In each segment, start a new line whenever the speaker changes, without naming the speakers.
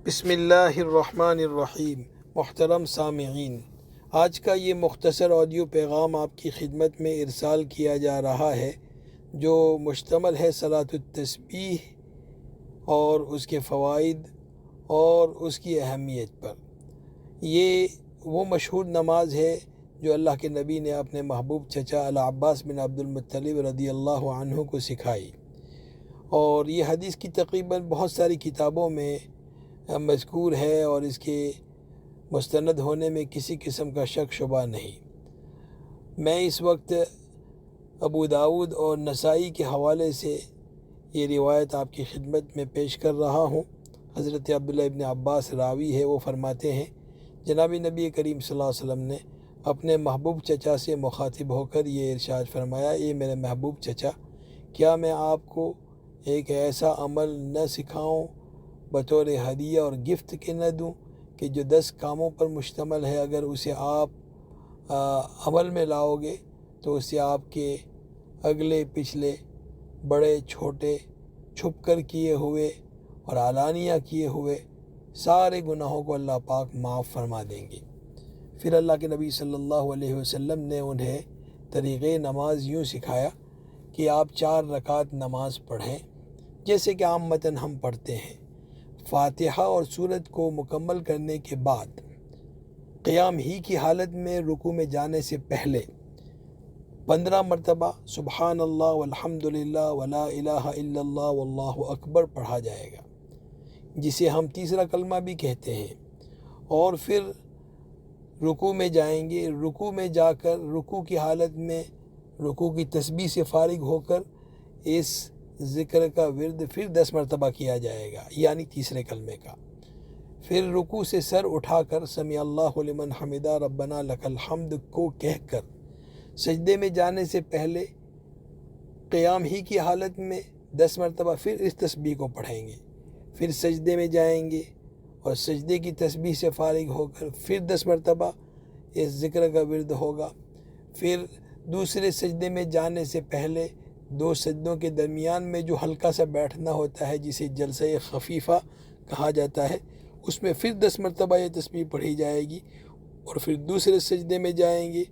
بسم اللہ الرحمن الرحیم۔ محترم سامعین، آج کا یہ مختصر آڈیو پیغام آپ کی خدمت میں ارسال کیا جا رہا ہے جو مشتمل ہے صلاۃ التسبیح اور اس کے فوائد اور اس کی اہمیت پر۔ یہ وہ مشہور نماز ہے جو اللہ کے نبی نے اپنے محبوب چچا العباس بن عبد المطلب رضی اللہ عنہ کو سکھائی، اور یہ حدیث کی تقریباً بہت ساری کتابوں میں مذکور ہے اور اس کے مستند ہونے میں کسی قسم کا شک شبہ نہیں۔ میں اس وقت ابو داؤد اور نسائی کے حوالے سے یہ روایت آپ کی خدمت میں پیش کر رہا ہوں۔ حضرت عبداللہ ابن عباس راوی ہے، وہ فرماتے ہیں جناب نبی کریم صلی اللہ علیہ وسلم نے اپنے محبوب چچا سے مخاطب ہو کر یہ ارشاد فرمایا، اے میرے محبوب چچا، کیا میں آپ کو ایک ایسا عمل نہ سکھاؤں بطور ہدیہ اور گفٹ کے نہ دوں کہ جو 10 کاموں پر مشتمل ہے، اگر اسے آپ عمل میں لاؤ گے تو اس سے آپ کے اگلے پچھلے بڑے چھوٹے چھپ کر کیے ہوئے اور علانیہ کیے ہوئے سارے گناہوں کو اللہ پاک معاف فرما دیں گے۔ پھر اللہ کے نبی صلی اللہ علیہ وسلم نے انہیں طریقۂ نماز یوں سکھایا کہ آپ 4 رکعت نماز پڑھیں جیسے کہ عامةً ہم پڑھتے ہیں۔ فاتحہ اور سورت کو مکمل کرنے کے بعد قیام ہی کی حالت میں رکوع میں جانے سے پہلے 15 مرتبہ سبحان اللہ والحمد للہ ولا الہ الا اللہ واللہ اکبر پڑھا جائے گا، جسے ہم تیسرا کلمہ بھی کہتے ہیں، اور پھر رکوع میں جائیں گے۔ رکوع میں جا کر رکوع کی حالت میں رکوع کی تسبیح سے فارغ ہو کر اس ذکر کا ورد پھر 10 مرتبہ کیا جائے گا، یعنی تیسرے کلمے کا۔ پھر رکوع سے سر اٹھا کر سمیع اللہ لمن حمدہ ربنا لک الحمد کو کہہ کر سجدے میں جانے سے پہلے قیام ہی کی حالت میں 10 مرتبہ پھر اس تسبیح کو پڑھیں گے۔ پھر سجدے میں جائیں گے اور سجدے کی تسبیح سے فارغ ہو کر پھر 10 مرتبہ اس ذکر کا ورد ہوگا۔ پھر دوسرے سجدے میں جانے سے پہلے 2 سجدوں کے درمیان میں جو ہلکا سا بیٹھنا ہوتا ہے جسے جلسہ خفیفہ کہا جاتا ہے، اس میں پھر 10 مرتبہ یہ تسبیح پڑھی جائے گی، اور پھر دوسرے سجدے میں جائیں گے۔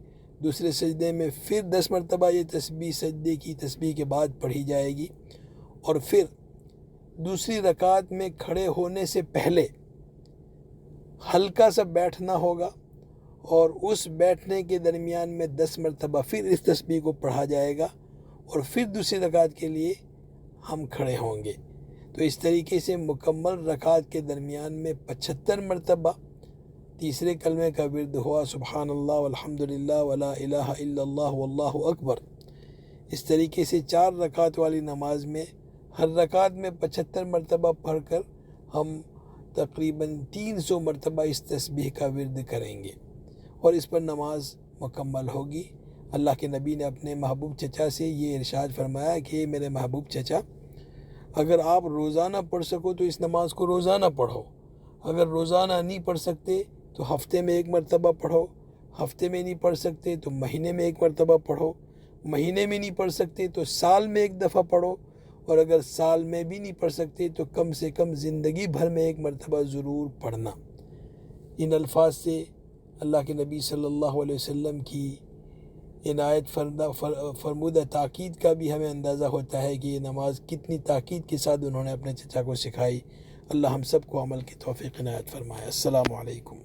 دوسرے سجدے میں پھر 10 مرتبہ یہ تسبیح سجدے کی تسبیح کے بعد پڑھی جائے گی، اور پھر دوسری رکعت میں کھڑے ہونے سے پہلے ہلکا سا بیٹھنا ہوگا، اور اس بیٹھنے کے درمیان میں 10 مرتبہ پھر اس تسبیح کو پڑھا جائے گا، اور پھر دوسری رکعت کے لیے ہم کھڑے ہوں گے۔ تو اس طریقے سے مکمل رکعت کے درمیان میں 75 مرتبہ تیسرے کلمے کا ورد ہوا، سبحان اللہ والحمد للہ ولا الہ الا اللہ واللہ اکبر۔ اس طریقے سے 4 رکعت والی نماز میں ہر رکعت میں 75 مرتبہ پڑھ کر ہم تقریباً 300 مرتبہ اس تسبیح کا ورد کریں گے، اور اس پر نماز مکمل ہوگی۔ اللہ کے نبی نے اپنے محبوب چچا سے یہ ارشاد فرمایا کہ میرے محبوب چچا، اگر آپ روزانہ پڑھ سکو تو اس نماز کو روزانہ پڑھو، اگر روزانہ نہیں پڑھ سکتے تو ہفتے میں 1 مرتبہ پڑھو، ہفتے میں نہیں پڑھ سکتے تو مہینے میں 1 مرتبہ پڑھو، مہینے میں نہیں پڑھ سکتے تو سال میں 1 دفعہ پڑھو، اور اگر سال میں بھی نہیں پڑھ سکتے تو کم سے کم زندگی بھر میں 1 مرتبہ ضرور پڑھنا۔ ان الفاظ سے اللہ کے نبی صلی اللہ علیہ وسلم کی عنایت فرمودہ تاکید کا بھی ہمیں اندازہ ہوتا ہے کہ یہ نماز کتنی تاکید کے ساتھ انہوں نے اپنے چچا کو سکھائی۔ اللہ ہم سب کو عمل کی توفیق عنایت فرمائے۔ السلام علیکم۔